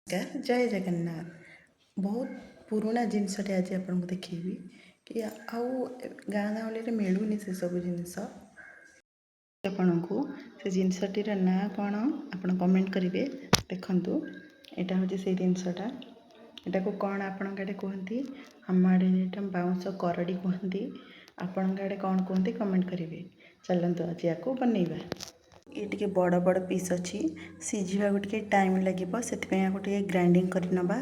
नमस्कार जय जगन्नाथ बहुत पुराना जिनसटे आज आपको देखी कि आउ गाँ गाँव मिलूनी से सब जिनस आपको से जिनसटीर ना कौन आप कमेंट करेंगे देखु यहाँ हूँ से जिनसटा यहाँ को कौन आपण आड़े कहती आम आड़े बाउंस करड़ी कहती आपण आड़े कौन कहते कमेंट करेंगे। चलतु आज या बनइबा ये टे बड़ बड़ पीस अच्छी सीझा टे टाइम लगे से ग्राइंडिंग कर नवा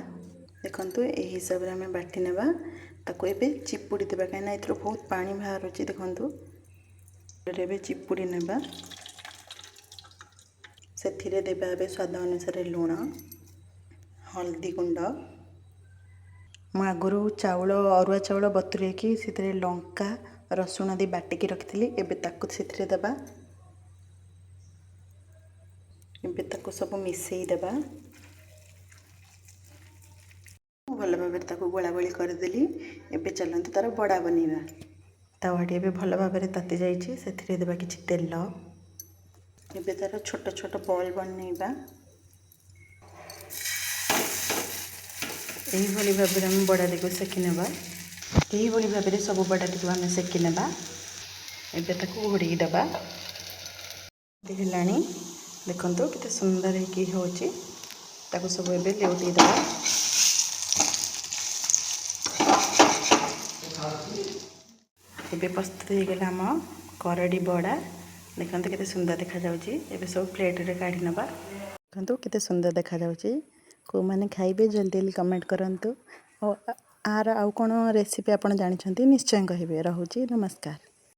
देखु यही हिसाब से आम बाटी नवा ताको एबे चिपुड़ी देबा कहीं एथरो बहुत पानी बाहर अच्छी देखु एबे चिपुड़ी नवा से देबा स्वाद अनुसार लुण हल्दी गुंड मु आगुरी चाउल अरुआ चाउल बतुरेकी से लंका रसुण दी बाटिकी रखी एबे ताकू से देबा एबे ताकू सब मिसई देबा भल भाव ताकू गोला गोली करदेली। एबे चलते तार बड़ा बनइबा तावाटी एबे भल भाव ताती जाइए से देबा किछि तेल एबे तार छोट छोट बॉल बनइबा यही भाव में आम बड़ाटी को सेकी नेबा यही भाव में सब बड़ाटी को आम सेकी नेबा एबे ताकू घोड़े देबा है देखु केते सुंदर होची ताकू सब एबे लेउटी देबा एबे प्रस्तुत हो गला आम करड़ी बड़ा देखते केते सुंदर देखा जाउची एबे सब प्लेट रे काढी नबा देखु केते सुंदर देखा जाउची को माने खाइबे जल्दी जल्दी कमेंट करंतु आर आउ कोन रेसिपी आपण जानिछंती निश्चय कहिबे। रहूची नमस्कार।